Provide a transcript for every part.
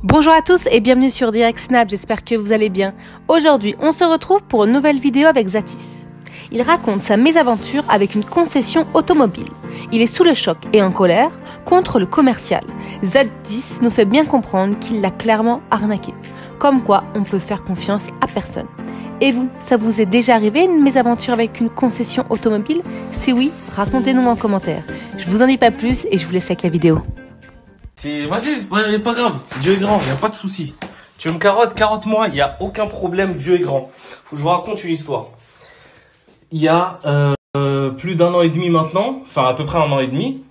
Bonjour à tous et bienvenue sur Direct Snap, j'espère que vous allez bien. Aujourd'hui, on se retrouve pour une nouvelle vidéo avec Zatis. Il raconte sa mésaventure avec une concession automobile. Il est sous le choc et en colère contre le commercial. Zatis nous fait bien comprendre qu'il l'a clairement arnaqué. Comme quoi, on peut faire confiance à personne. Et vous, ça vous est déjà arrivé une mésaventure avec une concession automobile? Si oui, racontez-nous en commentaire. Je vous en dis pas plus et je vous laisse avec la vidéo. Vas-y, pas grave, Dieu est grand, y a pas de souci. Tu me carotte-moi, y a aucun problème, Dieu est grand. Faut que je vous raconte une histoire. Il y a plus d'un an et demi maintenant, enfin à peu près un an et demi,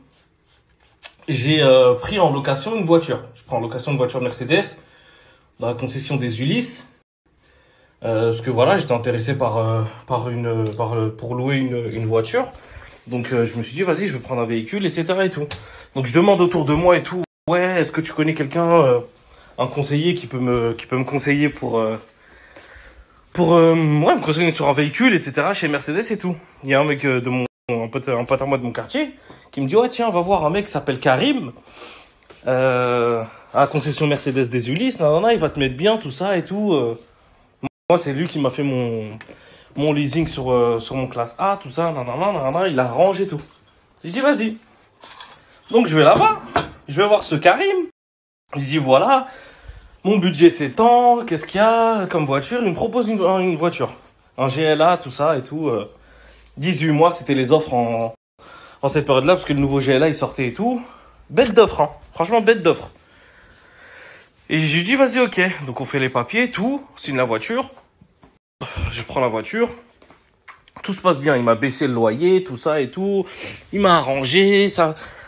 j'ai pris en location une voiture. Je prends en location une voiture Mercedes dans la concession des Ulysses. Parce que voilà, j'étais intéressé pour louer une voiture. Donc je me suis dit, vas-y, je vais prendre un véhicule, etc. et tout. Donc je demande autour de moi et tout. Ouais, est-ce que tu connais quelqu'un, un conseiller qui peut me conseiller pour me conseiller sur un véhicule, etc. chez Mercedes et tout. Il y a un mec un pote à moi de mon quartier qui me dit, ouais, tiens, on va voir un mec qui s'appelle Karim, à la concession Mercedes des Ulysses, il va te mettre bien, tout ça et tout. Moi, c'est lui qui m'a fait mon leasing sur mon classe A, tout ça, il a rangé tout. J'ai dit, vas-y. Donc, je vais là-bas. Je vais voir ce Karim. Je dis, voilà, mon budget s'étend. Qu'est-ce qu'il y a comme voiture? Il me propose une voiture. Un GLA, tout ça et tout. 18 mois, c'était les offres en cette période-là, parce que le nouveau GLA, il sortait et tout. Bête d'offre, hein. Franchement, bête d'offre. Et je lui dis, vas-y, ok. Donc, on fait les papiers, tout. On signe la voiture. Je prends la voiture. Tout se passe bien. Il m'a baissé le loyer, tout ça et tout. Il m'a arrangé.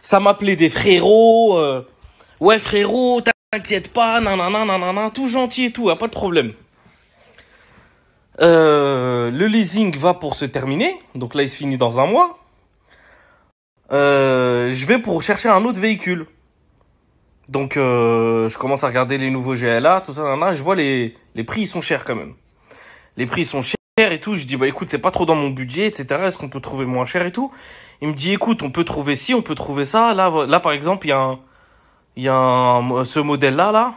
Ça m'appelait des frérots. Ouais, frérot, t'inquiète pas. Nanana, tout gentil et tout. Pas de problème. Le leasing va pour se terminer. Donc là, il se finit dans un mois. Je vais pour chercher un autre véhicule. Donc, je commence à regarder les nouveaux GLA, tout ça, je vois les prix, ils sont chers quand même. Les prix sont chers et tout. Je dis, bah écoute, c'est pas trop dans mon budget, etc. Est-ce qu'on peut trouver moins cher et tout? Il me dit, écoute, on peut trouver ci, on peut trouver ça. Là par exemple, il y a ce modèle-là.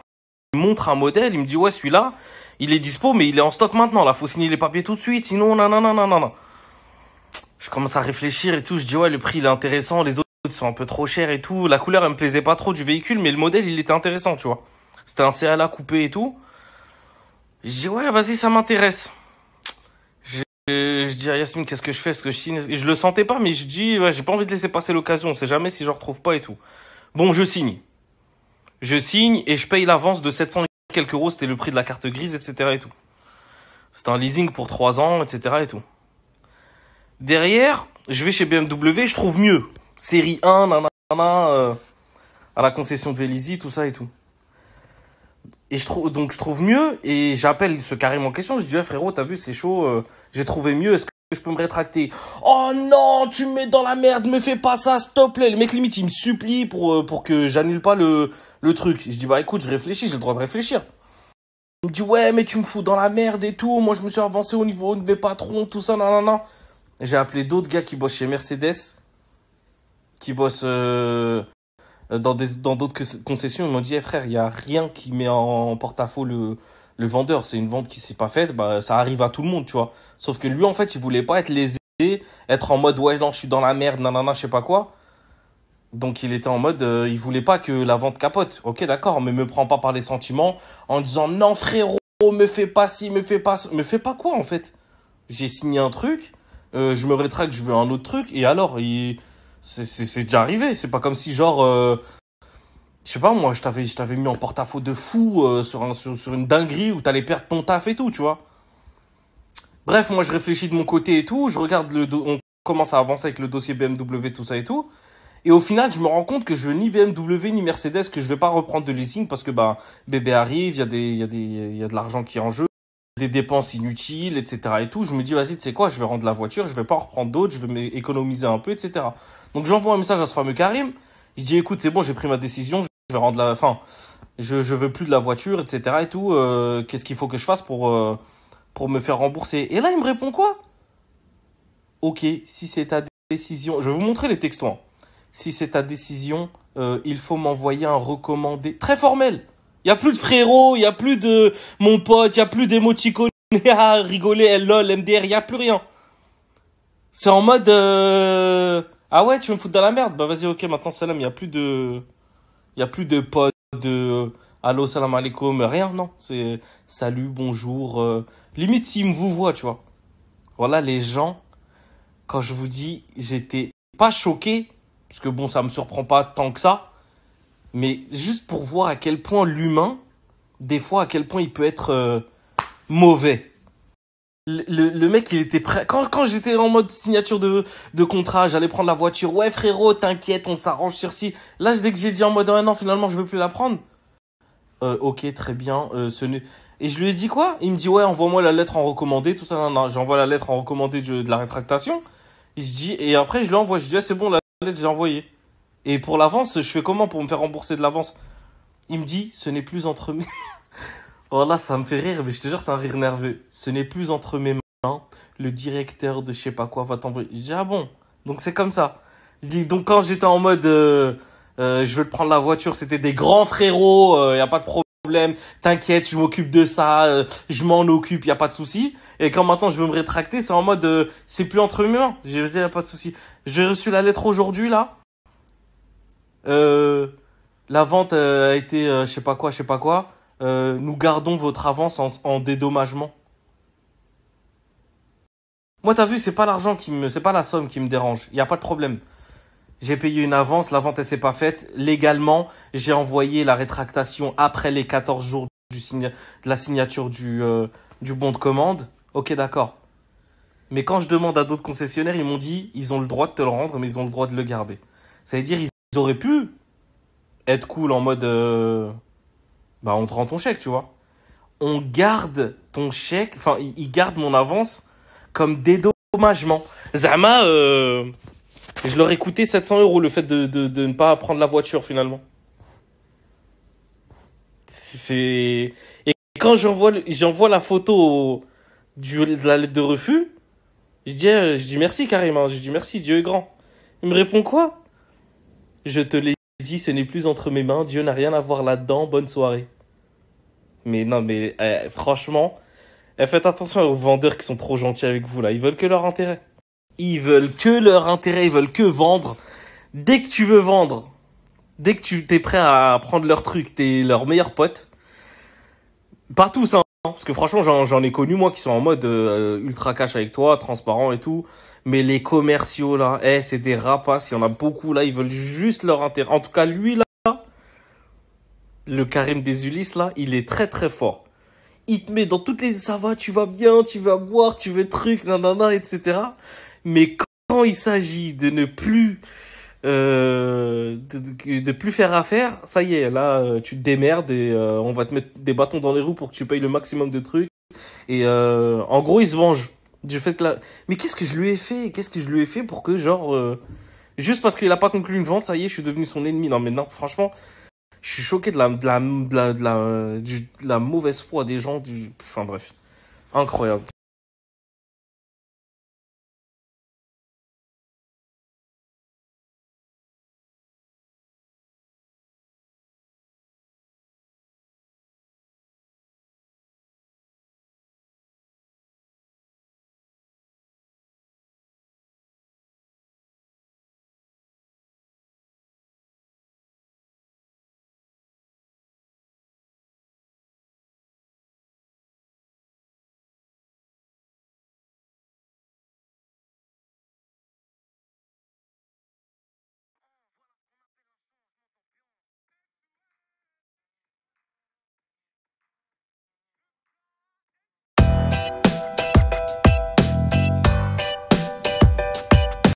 Il me montre un modèle, il me dit, ouais, celui-là, il est dispo, mais il est en stock maintenant. Là, faut signer les papiers tout de suite, sinon, nanana. Je commence à réfléchir et tout. Je dis, ouais, le prix, il est intéressant. Les autres sont un peu trop chers et tout. La couleur, elle me plaisait pas trop du véhicule, mais le modèle, il était intéressant, tu vois. C'était un CLA coupé et tout. Je dis, ouais, vas-y, ça m'intéresse. Je dis à Yasmine, qu'est-ce que je fais? Est-ce que je signe? Et je le sentais pas, mais je dis, ouais, j'ai pas envie de laisser passer l'occasion. On sait jamais si je retrouve pas et tout. Bon, je signe. Je signe et je paye l'avance de 700 et quelques euros. C'était le prix de la carte grise, etc. et tout. C'était un leasing pour 3 ans, etc. et tout. Derrière, je vais chez BMW, je trouve mieux. Série 1, à la concession de Vélizy, tout ça et tout. Et je trouve mieux et j'appelle ce Karim en question. Je dis, ouais, frérot, t'as vu, c'est chaud, j'ai trouvé mieux, est-ce que je peux me rétracter? Oh non, tu me mets dans la merde, me fais pas ça, s'il te plaît. Le mec, limite, il me supplie pour que j'annule pas le truc. Je dis, bah écoute, je réfléchis, j'ai le droit de réfléchir. Il me dit, ouais, mais tu me fous dans la merde et tout. Moi, je me suis avancé au niveau de mes patrons, tout ça, J'ai appelé d'autres gars qui bossent chez Mercedes, qui bossent dans d'autres concessions. Ils m'ont dit, hey, frère, il n'y a rien qui met en porte-à-faux le vendeur. C'est une vente qui s'est pas faite. Bah, ça arrive à tout le monde, tu vois. Sauf que lui, en fait, il voulait pas être lésé, être en mode, ouais, non, je suis dans la merde, je sais pas quoi. Donc, il était en mode, il voulait pas que la vente capote. Ok, d'accord, mais me prends pas par les sentiments en disant, non, frérot, me fais pas ci, me fais pas ça. Me fais pas quoi, en fait? J'ai signé un truc. Je me rétracte, je veux un autre truc. Et alors, c'est déjà arrivé. C'est pas comme si, genre, je sais pas, moi, je t'avais mis en porte-à-faux de fou sur une dinguerie où t'allais perdre ton taf et tout, tu vois. Bref, moi, je réfléchis de mon côté et tout. Je regarde on commence à avancer avec le dossier BMW, tout ça et tout. Et au final, je me rends compte que je veux ni BMW ni Mercedes, que je vais pas reprendre de leasing parce que, bah, bébé arrive, il y a de l'argent qui est en jeu. Des dépenses inutiles, etc. et tout. Je me dis, vas-y, tu sais quoi, je vais rendre la voiture, je vais pas en reprendre d'autres, je vais m'économiser un peu, etc. Donc, j'envoie un message à ce fameux Karim. Je dis, écoute, c'est bon, j'ai pris ma décision, je vais rendre je veux plus de la voiture, etc. et tout. Qu'est-ce qu'il faut que je fasse pour me faire rembourser? Et là, il me répond quoi? Ok, si c'est ta décision, je vais vous montrer les textos. Hein. Si c'est ta décision, il faut m'envoyer un recommandé. Très formel. Il y a plus de frérot, il y a plus de mon pote, il y a plus d'émoticônes à rigoler, lol, MDR, il y a plus rien. C'est en mode ah ouais, tu veux me foutre dans la merde? Bah vas-y, OK, maintenant salam, il y a plus de potes, de allô, salam alaikum, rien, non, c'est salut, bonjour, limite s'ils me vous voient, tu vois. Voilà, les gens, quand je vous dis, j'étais pas choqué parce que bon, ça me surprend pas tant que ça, mais juste pour voir à quel point l'humain, des fois, à quel point il peut être mauvais. Le mec, il était prêt. Quand j'étais en mode signature de contrat, j'allais prendre la voiture. Ouais, frérot, t'inquiète, on s'arrange sur ci. Là, dès que j'ai dit en mode, ouais, non, finalement, je veux plus la prendre. OK, très bien. Et je lui ai dit quoi? Il me dit, ouais, envoie-moi la lettre en recommandé, tout ça. Non, non, j'envoie la lettre en recommandé de la rétractation. Et après, je lui envoie. Je dis, ah, c'est bon, la lettre, j'ai envoyé. Et pour l'avance, je fais comment pour me faire rembourser de l'avance? Il me dit, ce n'est plus entre mes... Oh là, ça me fait rire, mais je te jure, c'est un rire nerveux. Ce n'est plus entre mes mains. Le directeur de je sais pas quoi va t'envoyer. Je dis, ah bon? Donc c'est comme ça. Je dis, donc quand j'étais en mode, je veux te prendre la voiture, c'était des grands frérots, y a pas de problème. T'inquiète, je m'occupe de ça, je m'en occupe, y a pas de souci. Et quand maintenant je veux me rétracter, c'est en mode, c'est plus entre mes mains. Je dis, y a pas de souci. J'ai reçu la lettre aujourd'hui, là. La vente a été, je sais pas quoi, je sais pas quoi. Nous gardons votre avance en dédommagement. Moi, t'as vu, c'est pas c'est pas la somme qui me dérange. Il y a pas de problème. J'ai payé une avance, la vente elle s'est pas faite. Légalement, j'ai envoyé la rétractation après les 14 jours de la signature du bon de commande. OK, d'accord. Mais quand je demande à d'autres concessionnaires, ils m'ont dit, ils ont le droit de te le rendre, mais ils ont le droit de le garder. Ça veut dire, ils auraient pu être cool en mode, bah, on te rend ton chèque, tu vois. On garde ton chèque, enfin, ils gardent mon avance comme dédommagement. Zama, je leur ai coûté 700 € le fait de ne pas prendre la voiture finalement. Et quand j'envoie la photo de la lettre de refus, je dis merci carrément, je dis merci, Dieu est grand. Il me répond quoi? Je te l'ai dit, ce n'est plus entre mes mains, Dieu n'a rien à voir là-dedans, bonne soirée. Mais non, mais franchement, faites attention aux vendeurs qui sont trop gentils avec vous là, ils veulent que leur intérêt. Ils veulent que leur intérêt, ils veulent que vendre. Dès que tu veux vendre, dès que tu t'es prêt à prendre leur truc, t'es leur meilleur pote. Pas tous, hein, parce que franchement, j'en ai connu moi qui sont en mode ultra cash avec toi, transparent et tout. Mais les commerciaux là, c'est des rapaces, il y en a beaucoup là, ils veulent juste leur intérêt. En tout cas, lui là, le Karim des Ulysses là, il est très très fort. Il te met dans toutes les... Ça va, tu vas bien, tu vas boire, tu veux truc, nanana, etc. Mais quand il s'agit de ne plus... de plus faire affaire, ça y est, là, tu te démerdes et on va te mettre des bâtons dans les roues pour que tu payes le maximum de trucs. Et en gros, il se venge du fait que là... Mais qu'est-ce que je lui ai fait? Qu'est-ce que je lui ai fait pour que, genre... juste parce qu'il a pas conclu une vente, ça y est, je suis devenu son ennemi. Non, mais non, franchement... Je suis choqué de la mauvaise foi des gens. Enfin bref, incroyable.